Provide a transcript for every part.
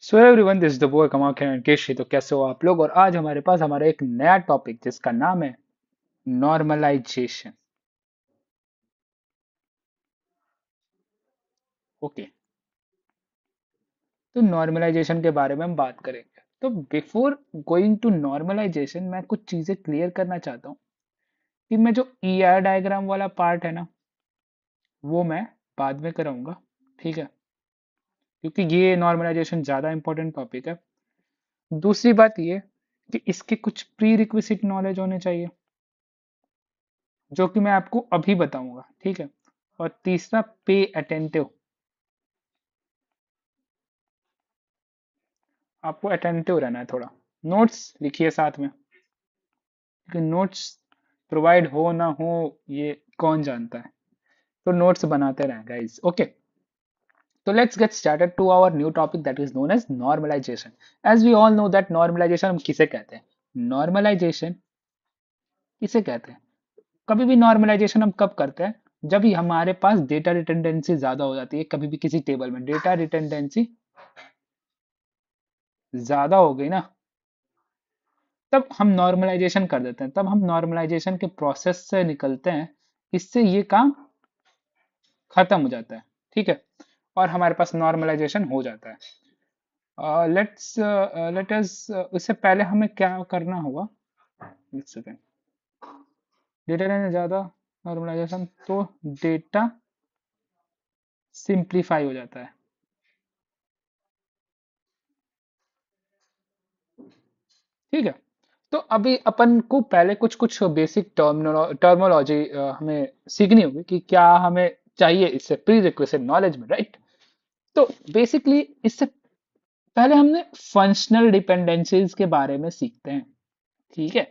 So everyone this the boy कमा केशी। तो कैसे हो आप लोग। और आज हमारे पास हमारा एक नया टॉपिक जिसका नाम है नॉर्मलाइजेशन। ओके, तो नॉर्मलाइजेशन के बारे में हम बात करेंगे। तो बिफोर गोइंग टू नॉर्मलाइजेशन मैं कुछ चीजें क्लियर करना चाहता हूँ कि मैं जो ईआर डायग्राम वाला पार्ट है ना, वो मैं बाद में कराऊंगा। ठीक है, क्योंकि ये नॉर्मलाइजेशन ज़्यादा इंपॉर्टेंट टॉपिक है। दूसरी बात ये कि इसके कुछ प्री रिक्विजिट नॉलेज होने चाहिए, जो कि मैं आपको अभी बताऊंगा। ठीक है। और तीसरा, पे अटेंटिव। आपको अटेंटिव रहना है थोड़ा। नोट्स लिखिए साथ में, क्योंकि नोट्स प्रोवाइड हो ना हो ये कौन जानता है। तो नोट्स बनाते रहें गाइस। ओके, तो let's get started to our new topic that is known as normalisation. As we all know that normalisation हम किसे कहते हैं। नॉर्मलाइजेशन किसे कहते हैं। कभी भी नॉर्मलाइजेशन हम कब करते हैं, जब भी हमारे पास डेटा रिटेंडेंसी ज्यादा हो जाती है। कभी भी किसी टेबल में डेटा रिटेंडेंसी ज्यादा हो गई ना, तब हम नॉर्मलाइजेशन कर देते हैं। तब हम नॉर्मलाइजेशन के प्रोसेस से निकलते हैं। इससे ये काम खत्म हो जाता है। ठीक है, और हमारे पास नॉर्मलाइजेशन हो जाता है। लेट अस, इससे पहले हमें क्या करना होगा। एक सेकेंड। डेटा लेने ज्यादा नॉर्मलाइजेशन तो डेटा सिंप्लीफाई हो जाता है। ठीक है, तो अभी अपन को पहले कुछ कुछ बेसिक टर्मोलॉजी हमें सीखनी होगी कि क्या हमें चाहिए इससे प्री रिक्विजिट नॉलेज में, राइट। तो बेसिकली इससे पहले हमने फंक्शनल डिपेंडेंसीज के बारे में सीखते हैं। ठीक है,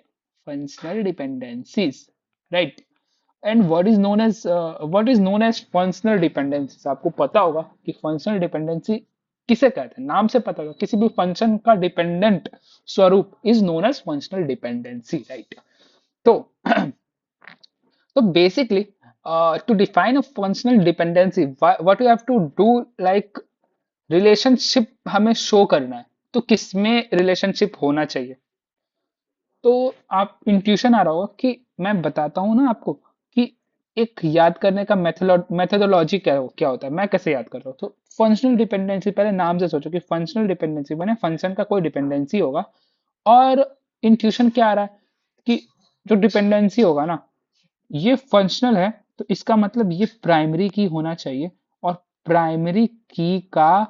functional dependencies, right. And what is known as functional dependencies. आपको पता होगा कि फंक्शनल डिपेंडेंसी किसे कहते हैं। नाम से पता होगा, किसी भी फंक्शन का डिपेंडेंट स्वरूप is known as functional dependency, right. तो तो basically to define a functional dependency, what you have to do, like relationship हमें शो करना है। तो किसमें रिलेशनशिप होना चाहिए। तो आप इंट्यूशन आ रहा होगा कि मैं बताता हूँ ना आपको कि एक याद करने का मेथोडोलॉजी क्या होता है, मैं कैसे याद कर रहा हूँ। तो फंक्शनल डिपेंडेंसी, पहले नाम से सोचो कि फंक्शनल डिपेंडेंसी मैंने फंक्शन का कोई डिपेंडेंसी होगा। और इंट्यूशन क्या आ रहा है कि जो डिपेंडेंसी होगा ना, ये फंक्शनल है, तो इसका मतलब ये प्राइमरी की होना चाहिए। और प्राइमरी की का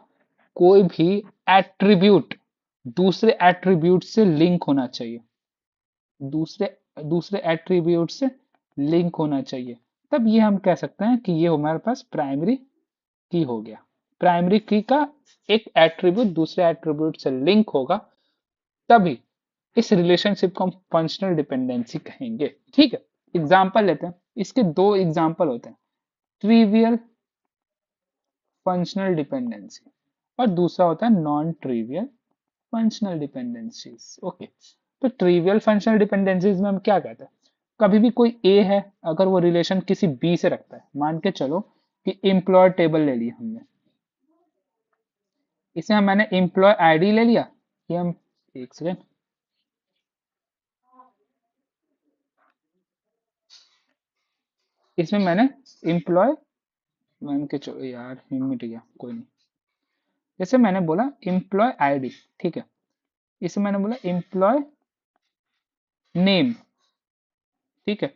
कोई भी एट्रीब्यूट दूसरे एट्रीब्यूट से लिंक होना चाहिए। दूसरे दूसरे एट्रीब्यूट से लिंक होना चाहिए। तब ये हम कह सकते हैं कि ये हमारे पास प्राइमरी की हो गया। प्राइमरी की का एक एट्रीब्यूट दूसरे एट्रीब्यूट से लिंक होगा, तभी इस रिलेशनशिप को हम फंक्शनल डिपेंडेंसी कहेंगे। ठीक है, एग्जाम्पल लेते हैं। इसके दो एग्जाम्पल होते हैं, ट्रिवियल फंक्शनल डिपेंडेंसी और दूसरा होता है non trivial functional dependencies. Okay, तो ट्रिवियल फंक्शनल डिपेंडेंसीज में हम क्या कहते हैं। कभी भी कोई ए है, अगर वो रिलेशन किसी बी से रखता है, मान के चलो कि एम्प्लॉय टेबल ले लिया हमने, इसे हम मैंने एम्प्लॉय आईडी ले लिया। ये हम, एक सेकेंड, इसमें मैंने एम्प्लॉय, मान के चलो यार मिट गया, कोई नहीं। जैसे मैंने बोला एम्प्लॉय आईडी, ठीक है, इसे मैंने बोला एम्प्लॉय नेम। ठीक है,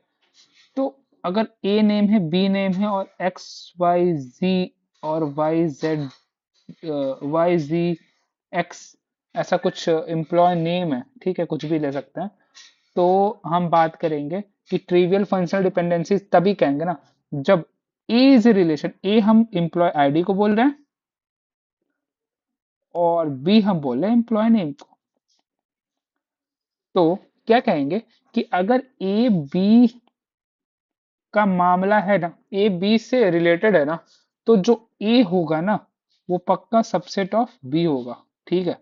तो अगर ए नेम है, बी नेम है और एक्स वाई जी और वाई जेड, वाई जी एक्स, ऐसा कुछ एम्प्लॉय नेम है। ठीक है, कुछ भी ले सकते हैं। तो हम बात करेंगे कि ट्रिवियल फंक्शनल डिपेंडेंसी तभी कहेंगे ना, जब ए इज ए रिलेशन, ए हम एम्प्लॉय आईडी को बोल रहे हैं और बी हम बोल रहे हैं एम्प्लॉय नेम को। तो क्या कहेंगे कि अगर ए बी का मामला है ना, ए बी से रिलेटेड है ना, तो जो ए होगा ना, वो पक्का सबसेट ऑफ बी होगा। ठीक है,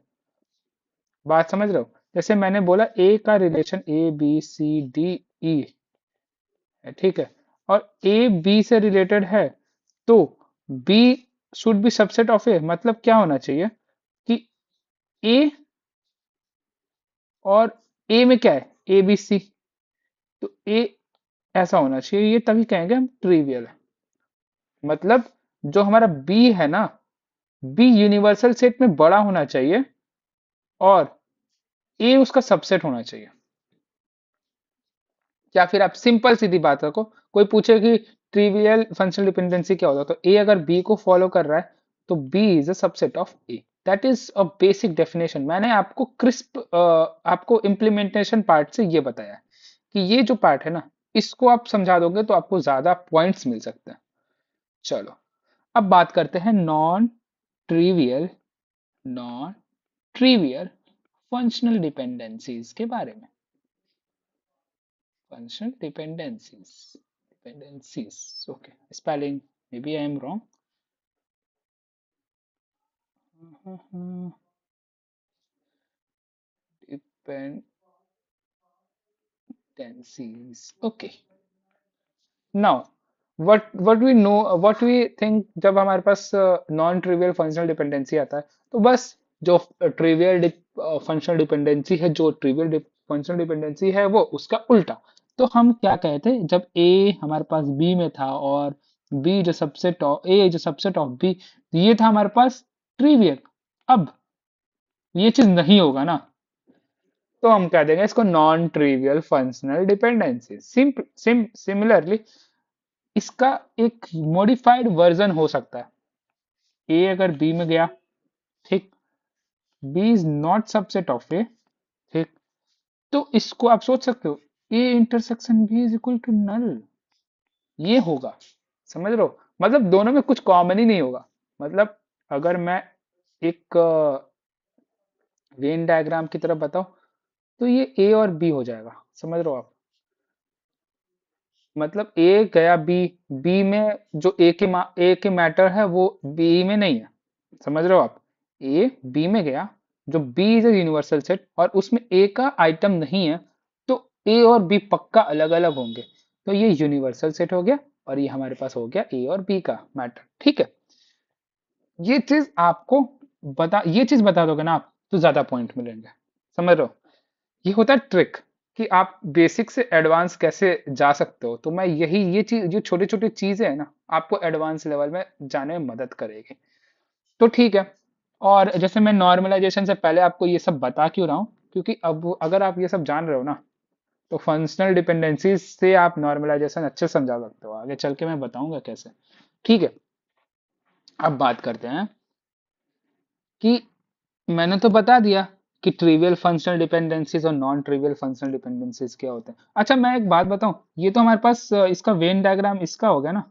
बात समझ रहे हो। जैसे मैंने बोला ए का relation A B C D E है, ठीक है, और ए बी से रिलेटेड है, तो B should be subset of A. मतलब क्या होना चाहिए कि ए, और ए में क्या है, ए बी सी, तो ए ऐसा होना चाहिए, ये तभी कहेंगे हम ट्रिवियल है। मतलब जो हमारा बी है ना, बी यूनिवर्सल सेट में बड़ा होना चाहिए, और ए उसका सबसेट होना चाहिए। या फिर आप सिंपल सीधी बात रखो, कोई पूछे कि ट्रिवियल फंक्शनल डिपेंडेंसी क्या होता है, तो ए अगर बी को फॉलो कर रहा है, तो B is a subset of A. That is a basic definition. मैंने आपको क्रिस्प आपको इम्प्लीमेंटेशन पार्ट से ये बताया है कि ये जो पार्ट है ना, इसको आप समझा दोगे तो आपको ज्यादा पॉइंट्स मिल सकते हैं। चलो, अब बात करते हैं trivial non trivial functional dependencies के बारे में। Functional dependencies. Dependencies. Okay. Spelling. Maybe I am wrong. Dependencies. Okay. Now, what we know, what we think, जब हमारे पास नॉन ट्रिवियल फंक्शनल डिपेंडेंसी आता है, तो बस जो ट्रिवियल फंक्शनल डिपेंडेंसी है, जो ट्रिवियल फंक्शनल डिपेंडेंसी है, वो उसका उल्टा। तो हम क्या कहते हैं, जब ए हमारे पास बी में था, और बी जो सबसेट ऑफ ए जो सबसेट ऑफ बी, ये था हमारे पास ट्रिवियल। अब ये चीज नहीं होगा ना, तो हम कह देंगे इसको non trivial functional dependency. Similarly इसका एक मॉडिफाइड वर्जन हो सकता है। ए अगर बी में गया, ठीक, B is not subset of A, ठीक, तो इसको आप सोच सकते हो, A intersection B is equal to null, ये होगा। समझ रहे हो, मतलब दोनों में कुछ कॉमन ही नहीं होगा। मतलब अगर मैं एक वेन डायग्राम की तरफ बताऊं, तो ये ए और बी हो जाएगा। समझ रहे हो आप, मतलब ए गया बी, बी में जो ए के मैटर है वो बी में नहीं है। समझ रहे हो आप, ए बी में गया, जो B is a universal set और उसमें ए का आइटम नहीं है, तो ए और बी पक्का अलग अलग होंगे। तो ये यूनिवर्सल सेट हो गया, और ये हमारे पास हो गया ए और बी का मैटर। ठीक है, ये चीज आपको ये चीज बता दोगे ना आप, तो ज्यादा पॉइंट मिलेंगे। समझ रहे हो, ये होता है ट्रिक, कि आप बेसिक से एडवांस कैसे जा सकते हो। तो मैं यही, ये चीज, जो छोटी छोटी चीजें है ना, आपको एडवांस लेवल में जाने में मदद करेगी। तो ठीक है, और जैसे मैं नॉर्मलाइजेशन से पहले आपको ये सब बता क्यों रहा हूँ, क्योंकि अब अगर आप ये सब जान रहे हो ना, तो फंक्शनल डिपेंडेंसी से आप नॉर्मलाइजेशन अच्छे से समझा सकते हो। आगे चल के मैं बताऊंगा कैसे। ठीक है, अब बात करते हैं कि मैंने तो बता दिया कि ट्रिवियल फंक्शनल डिपेंडेंसीज और नॉन ट्रिवियल फंक्शनल डिपेंडेंसीज क्या होते हैं। अच्छा, मैं एक बात बताऊं, ये तो हमारे पास इसका वेन डायग्राम इसका हो गया ना,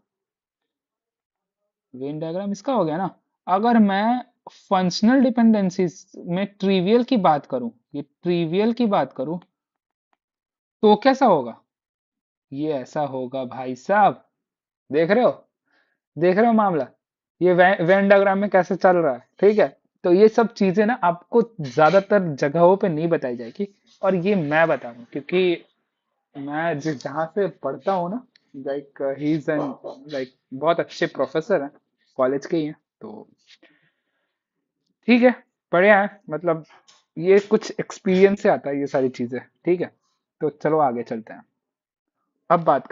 वेन डायग्राम इसका हो गया ना। अगर मैं फंक्शनल डिपेंडेंसीज में ट्रिवियल की बात करूं, ये ट्रिवियल की बात करूं, तो कैसा होगा, ये ऐसा होगा भाई साहब। देख रहे हो, देख रहे हो मामला, ये वेन डायग्राम में कैसे चल रहा है। ठीक है, तो ये सब चीजें ना आपको ज्यादातर जगहों पे नहीं बताई जाएगी, और ये मैं बता रहा हूँ क्योंकि मैं जिस जहाँ से पढ़ता हूँ ना, like he is an, like बहुत अच्छे प्रोफेसर हैं, कॉलेज के ही हैं। तो ठीक है, बढ़िया है, मतलब ये कुछ एक्सपीरियंस से आता है ये सारी चीजें। ठीक है, तो चलो आगे चलते हैं। अब बात